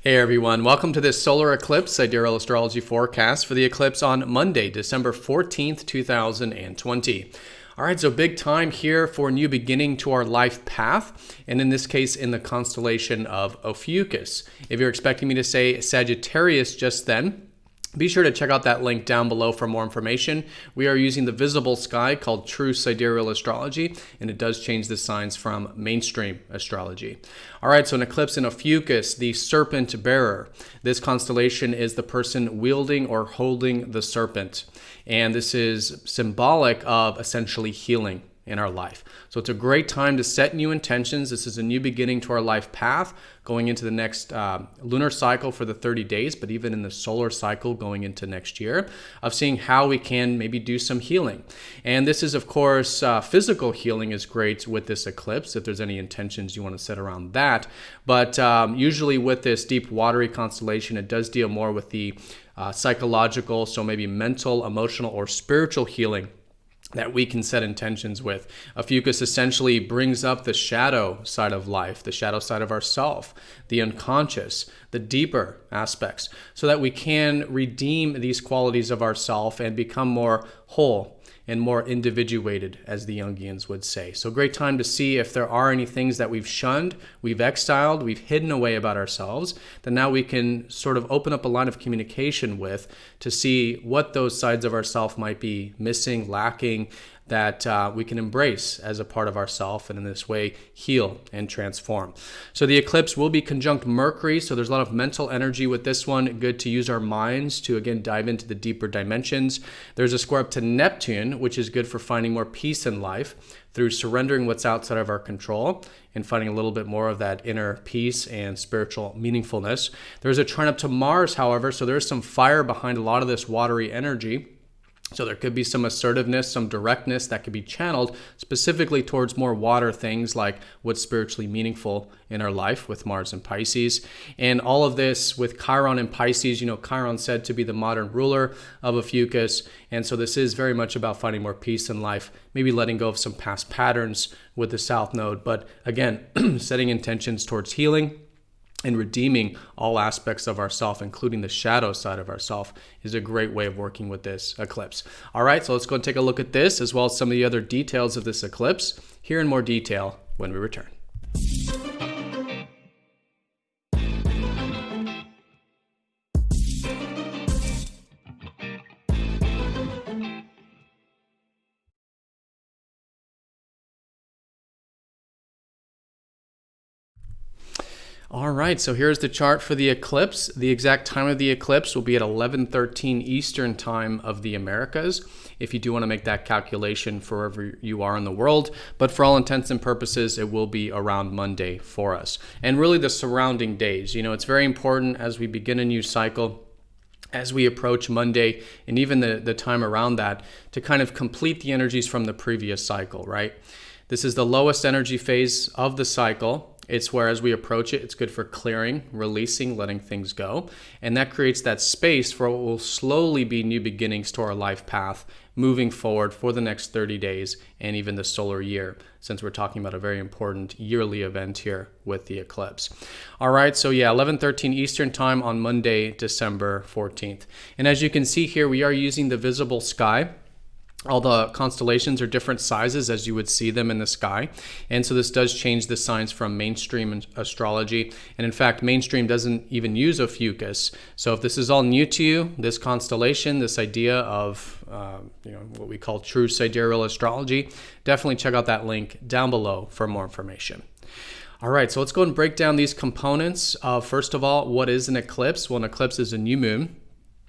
Hey everyone, welcome to this solar eclipse Sidereal astrology forecast for the eclipse on Monday, December 14th, 2020. All right, so big time here for a new beginning to our life path, and in this case, in the constellation of Ophiuchus. If you're expecting me to say Sagittarius just then, be sure to check out that link down below for more information. We are using the visible sky called true sidereal astrology, and it does change the signs from mainstream astrology. All right, so an eclipse in Ophiuchus, the serpent bearer. This constellation is the person wielding or holding the serpent. And this is symbolic of essentially healing in our life. So it's a great time to set new intentions. This is a new beginning to our life path going into the next lunar cycle for the 30 days, but even in the solar cycle going into next year, of seeing how we can maybe do some healing. And this is, of course, physical healing is great with this eclipse, if there's any intentions you want to set around that. But usually with this deep watery constellation, it does deal more with the psychological, so maybe mental, emotional, or spiritual healing that we can set intentions with. Ophiuchus essentially brings up the shadow side of life, the shadow side of ourself, the unconscious, the deeper aspects, so that we can redeem these qualities of ourself and become more whole and more individuated, as the Jungians would say. So great time to see if there are any things that we've shunned, we've exiled, we've hidden away about ourselves, that now we can sort of open up a line of communication with to see what those sides of ourself might be missing, lacking, that we can embrace as a part of ourself, and in this way heal and transform. So the eclipse will be conjunct Mercury, so there's a lot of mental energy with this one. Good to use our minds to again dive into the deeper dimensions. There's a square up to Neptune, which is good for finding more peace in life through surrendering what's outside of our control and finding a little bit more of that inner peace and spiritual meaningfulness. There's a trine up to Mars, however, so there's some fire behind a lot of this watery energy. So there could be some assertiveness, some directness that could be channeled specifically towards more water things, like what's spiritually meaningful in our life with Mars and Pisces. And all of this with Chiron and Pisces, Chiron said to be the modern ruler of Ophiuchus. And so this is very much about finding more peace in life, maybe letting go of some past patterns with the South Node. But again, setting intentions towards healing and redeeming all aspects of ourself, including the shadow side of ourself, is a great way of working with this eclipse. All right, so let's go and take a look at this, as well as some of the other details of this eclipse, here in more detail when we return. All right, so here's the chart for the eclipse. The exact time of the eclipse will be at 11:13 Eastern time of the Americas, if you do want to make that calculation for wherever you are in the world. But for all intents and purposes, it will be around Monday for us. And really the surrounding days. It's very important as we begin a new cycle, as we approach Monday, and even the time around that, to kind of complete the energies from the previous cycle, right? This is the lowest energy phase of the cycle. It's where, as we approach it, it's good for clearing, releasing, letting things go. And that creates that space for what will slowly be new beginnings to our life path moving forward for the next 30 days and even the solar year, since we're talking about a very important yearly event here with the eclipse. All right, so 11:13 Eastern time on Monday, December 14th. And as you can see here, we are using the visible sky. All the constellations are different sizes as you would see them in the sky. And so this does change the signs from mainstream astrology. And in fact, mainstream doesn't even use Ophiuchus. So if this is all new to you, this constellation, this idea of what we call true sidereal astrology, definitely check out that link down below for more information. All right, so let's go and break down these components. First of all, what is an eclipse? Well, an eclipse is a new moon.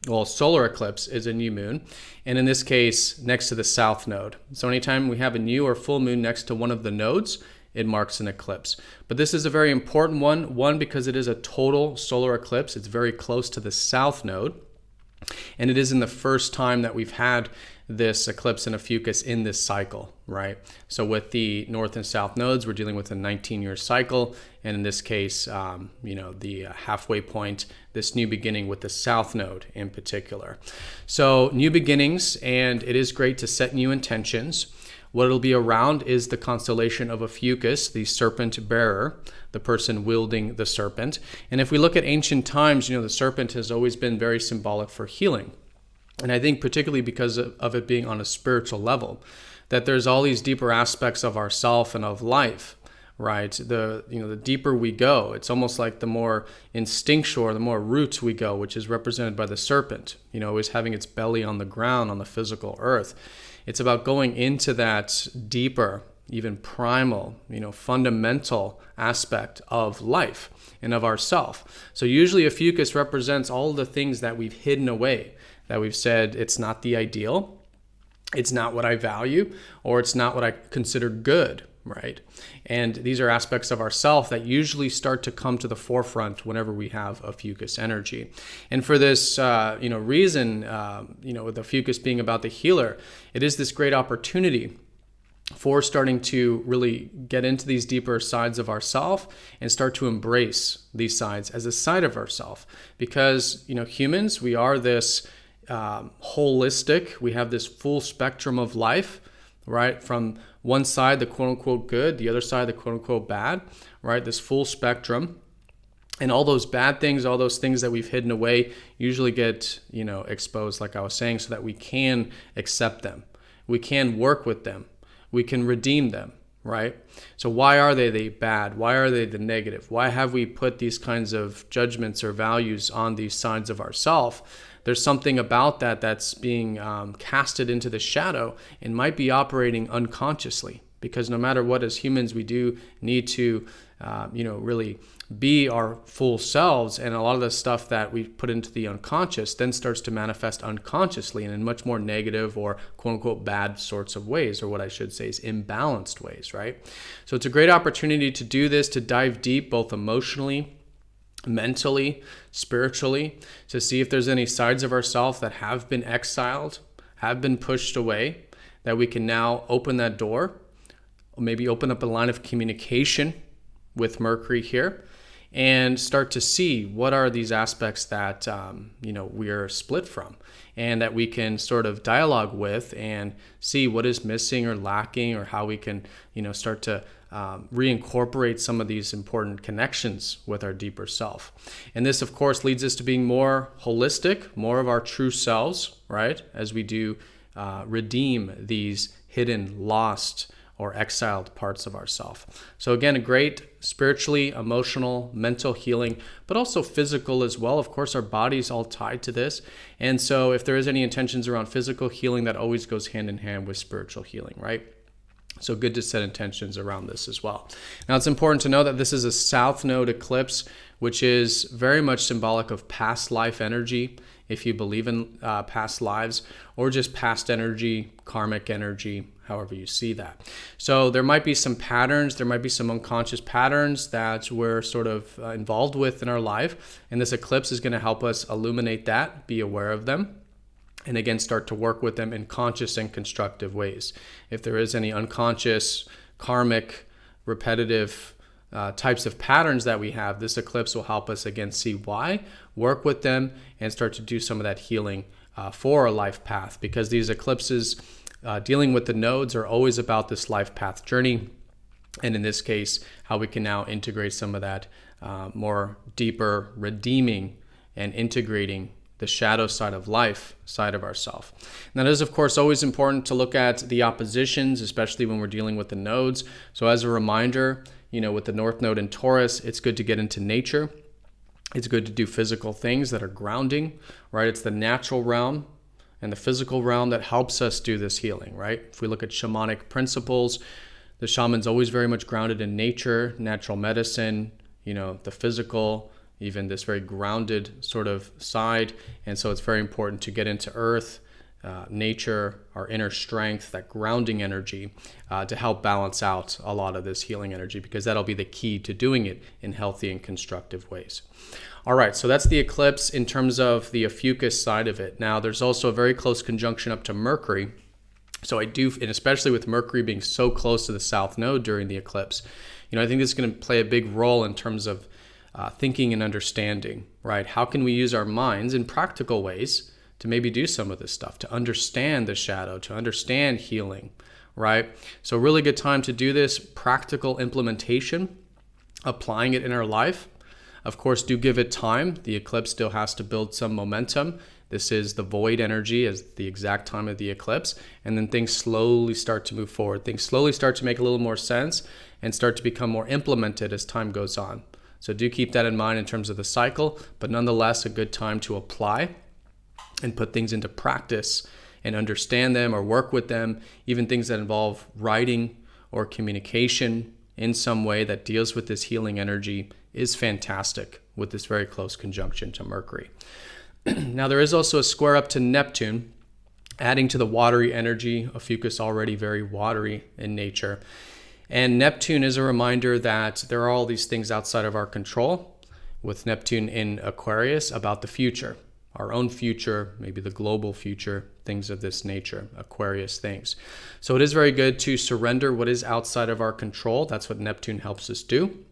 Well, solar eclipse is a new moon, and in this case, next to the south node. So anytime we have a new or full moon next to one of the nodes, it marks an eclipse. But this is a very important one, because it is a total solar eclipse. It's very close to the south node, and it isn't the first time that we've had this eclipse in Ophiuchus in this cycle, right? So with the north and south nodes, we're dealing with a 19-year cycle, and in this case, the halfway point, this new beginning with the south node in particular. So new beginnings, and it is great to set new intentions. What it'll be around is the constellation of Ophiuchus, the serpent bearer, the person wielding the serpent. And if we look at ancient times, the serpent has always been very symbolic for healing. And I think particularly because of it being on a spiritual level, that there's all these deeper aspects of ourself and of life, right? The deeper we go, it's almost like the more instinctual, the more roots we go, which is represented by the serpent, always having its belly on the ground, on the physical earth. It's about going into that deeper, even primal, fundamental aspect of life and of ourself. So usually Ophiuchus represents all the things that we've hidden away, that we've said it's not the ideal, it's not what I value, or it's not what I consider good, right? And these are aspects of ourself that usually start to come to the forefront whenever we have Ophiuchus energy. And for this, reason, with Ophiuchus being about the healer, it is this great opportunity for starting to really get into these deeper sides of ourself and start to embrace these sides as a side of ourself. Because, humans, we are this holistic, we have this full spectrum of life, right? From one side, the quote unquote good, the other side, the quote unquote bad, right? This full spectrum. And all those bad things, all those things that we've hidden away usually get, exposed, like I was saying, so that we can accept them. We can work with them. We can redeem them, right? So why are they the bad? Why are they the negative? Why have we put these kinds of judgments or values on these sides of ourselves? There's something about that that's being casted into the shadow and might be operating unconsciously, because no matter what, as humans, we do need to, really be our full selves. And a lot of the stuff that we put into the unconscious then starts to manifest unconsciously and in much more negative or quote unquote bad sorts of ways, or what I should say is imbalanced ways, right? So it's a great opportunity to do this, to dive deep, both emotionally, mentally, spiritually, to see if there's any sides of ourselves that have been exiled, have been pushed away, that we can now open that door, or maybe open up a line of communication with Mercury here, and start to see what are these aspects that we are split from, and that we can sort of dialogue with and see what is missing or lacking, or how we can start to reincorporate some of these important connections with our deeper self. And this, of course, leads us to being more holistic, more of our true selves, right? As we do redeem these hidden, lost, or exiled parts of ourself. So again, a great spiritually, emotional, mental healing, but also physical as well. Of course, our body's all tied to this. And so if there is any intentions around physical healing, that always goes hand in hand with spiritual healing, right? So good to set intentions around this as well. Now, it's important to know that this is a south node eclipse, which is very much symbolic of past life energy, if you believe in past lives, or just past energy, karmic energy, however you see that. So there might be some patterns, there might be some unconscious patterns that we're sort of involved with in our life. And this eclipse is going to help us illuminate that, be aware of them, and again, start to work with them in conscious and constructive ways. If there is any unconscious, karmic, repetitive types of patterns that we have, this eclipse will help us again see why, work with them, and start to do some of that healing for our life path. Because these eclipses dealing with the nodes are always about this life path journey. And in this case, how we can now integrate some of that more deeper, redeeming and integrating the shadow side of life, side of ourself. Now, it is, of course, always important to look at the oppositions, especially when we're dealing with the nodes. So as a reminder, with the North Node in Taurus, it's good to get into nature. It's good to do physical things that are grounding, right? It's the natural realm and the physical realm that helps us do this healing, right? If we look at shamanic principles, the shaman's always very much grounded in nature, natural medicine, the physical, even this very grounded sort of side. And so it's very important to get into earth, nature, our inner strength, that grounding energy, to help balance out a lot of this healing energy, because that'll be the key to doing it in healthy and constructive ways. All right, so that's the eclipse in terms of the Ophiuchus side of it. Now, there's also a very close conjunction up to Mercury. So and especially with Mercury being so close to the South Node during the eclipse, I think this is going to play a big role in terms of thinking and understanding, right? How can we use our minds in practical ways to maybe do some of this stuff, to understand the shadow, to understand healing, right? So really good time to do this practical implementation, applying it in our life. Of course, do give it time. The eclipse still has to build some momentum. This is the void energy as the exact time of the eclipse. And then things slowly start to move forward. Things slowly start to make a little more sense and start to become more implemented as time goes on. So do keep that in mind in terms of the cycle, but nonetheless, a good time to apply and put things into practice and understand them or work with them, even things that involve writing or communication in some way that deals with this healing energy is fantastic with this very close conjunction to Mercury. Now, there is also a square up to Neptune, adding to the watery energy. Ophiuchus already very watery in nature. And Neptune is a reminder that there are all these things outside of our control, with Neptune in Aquarius, about the future, our own future, maybe the global future, things of this nature, Aquarius things. So it is very good to surrender what is outside of our control. That's what Neptune helps us do,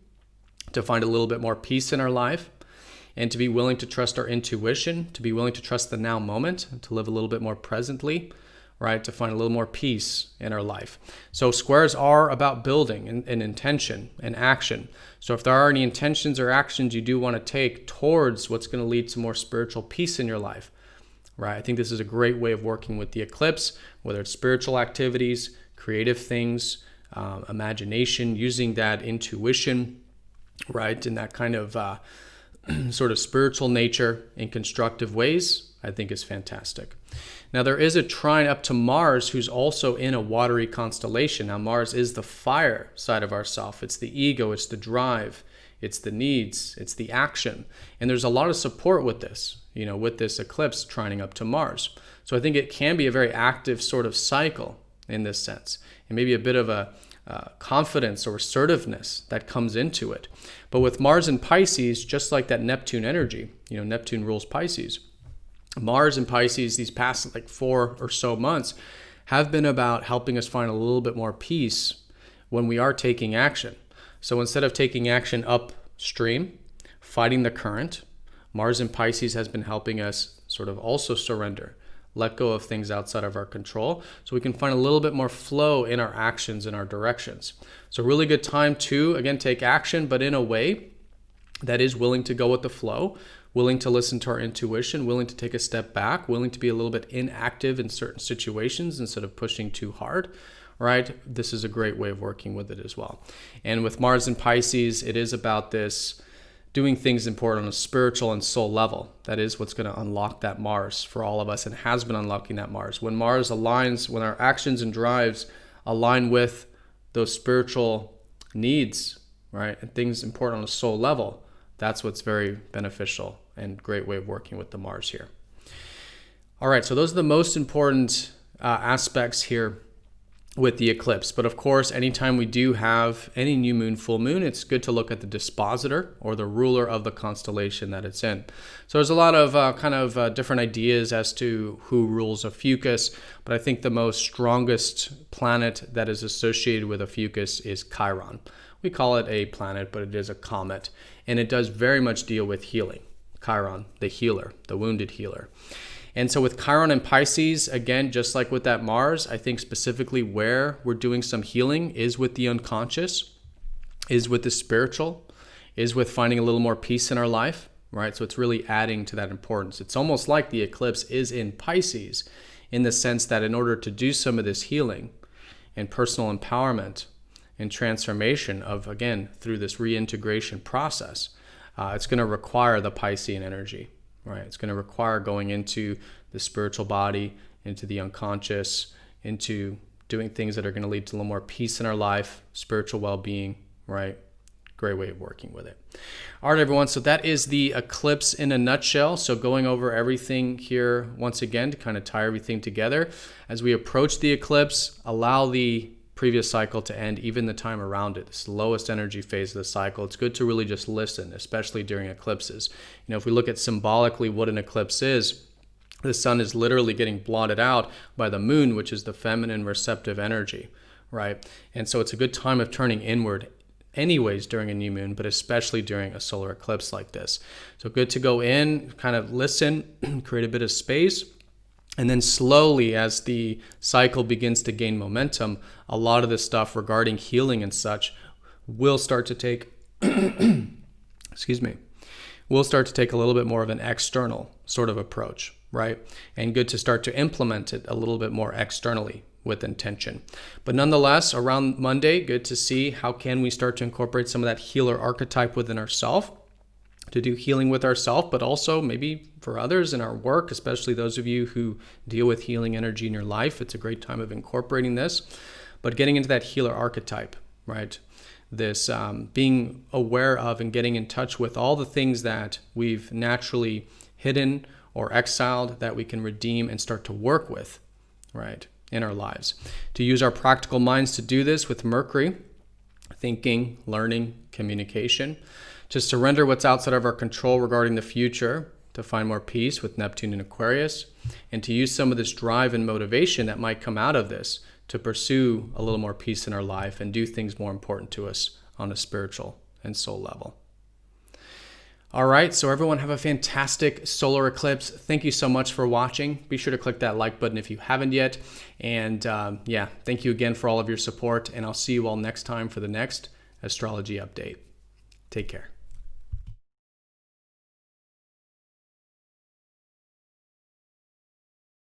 to find a little bit more peace in our life, and to be willing to trust our intuition, to be willing to trust the now moment, to live a little bit more presently, right? To find a little more peace in our life. So squares are about building and intention and action. So if there are any intentions or actions you do want to take towards what's going to lead to more spiritual peace in your life, right? I think this is a great way of working with the eclipse, whether it's spiritual activities, creative things, imagination, using that intuition, right? In that kind of sort of spiritual nature in constructive ways, I think is fantastic. Now, there is a trine up to Mars, who's also in a watery constellation. Now, Mars is the fire side of ourself. It's the ego, it's the drive, it's the needs, it's the action. And there's a lot of support with this, with this eclipse trining up to Mars. So I think it can be a very active sort of cycle in this sense, and maybe a bit of a confidence or assertiveness that comes into it. But with Mars in Pisces, just like that Neptune energy, Neptune rules Pisces. Mars in Pisces, these past 4 or so months, have been about helping us find a little bit more peace when we are taking action. So instead of taking action upstream, fighting the current, Mars in Pisces has been helping us sort of also surrender, let go of things outside of our control, so we can find a little bit more flow in our actions and our directions. So really good time to, again, take action, but in a way that is willing to go with the flow, willing to listen to our intuition, willing to take a step back, willing to be a little bit inactive in certain situations instead of pushing too hard, right? This is a great way of working with it as well. And with Mars in Pisces, it is about this doing things important on a spiritual and soul level. That is what's going to unlock that Mars for all of us, and has been unlocking that Mars. When Mars aligns, when our actions and drives align with those spiritual needs, right, and things important on a soul level, that's what's very beneficial and great way of working with the Mars here. All right, so those are the most important aspects here with the eclipse. But of course, anytime we do have any new moon, full moon, it's good to look at the dispositor or the ruler of the constellation that it's in. So there's a lot of different ideas as to who rules Ophiuchus, but I think the most strongest planet that is associated with Ophiuchus is Chiron. We call it a planet, but it is a comet, and it does very much deal with healing. Chiron, the healer, the wounded healer. And so with Chiron and Pisces, again, just like with that Mars, I think specifically where we're doing some healing is with the unconscious, is with the spiritual, is with finding a little more peace in our life, right? So it's really adding to that importance. It's almost like the eclipse is in Pisces in the sense that in order to do some of this healing and personal empowerment and transformation of, again, through this reintegration process, it's going to require the Piscean energy. Right, it's going to require going into the spiritual body, into the unconscious, into doing things that are going to lead to a little more peace in our life, spiritual well-being, right? Great way of working with it. All right, everyone, so that is the eclipse in a nutshell. So going over everything here once again to kind of tie everything together. As we approach the eclipse, allow the previous cycle to end, even the time around it. It's the lowest energy phase of the cycle. It's good to really just listen, especially during eclipses. If we look at symbolically what an eclipse is, the sun is literally getting blotted out by the moon, which is the feminine receptive energy, right? And so it's a good time of turning inward anyways during a new moon, but especially during a solar eclipse like this. So good to go in, kind of listen, create a bit of space, And then slowly, as the cycle begins to gain momentum, a lot of this stuff regarding healing and such will start to take, excuse me, will start to take a little bit more of an external sort of approach, right? And good to start to implement it a little bit more externally with intention. But nonetheless, around Monday, good to see how can we start to incorporate some of that healer archetype within ourselves, to do healing with ourselves, but also maybe for others in our work, especially those of you who deal with healing energy in your life. It's a great time of incorporating this, but getting into that healer archetype, right? This being aware of and getting in touch with all the things that we've naturally hidden or exiled that we can redeem and start to work with, right, in our lives. To use our practical minds to do this with Mercury, thinking, learning, communication. To surrender what's outside of our control regarding the future, to find more peace with Neptune and Aquarius, and to use some of this drive and motivation that might come out of this to pursue a little more peace in our life and do things more important to us on a spiritual and soul level. All right, so everyone have a fantastic solar eclipse. Thank you so much for watching. Be sure to click that like button if you haven't yet. And thank you again for all of your support, and I'll see you all next time for the next astrology update. Take care.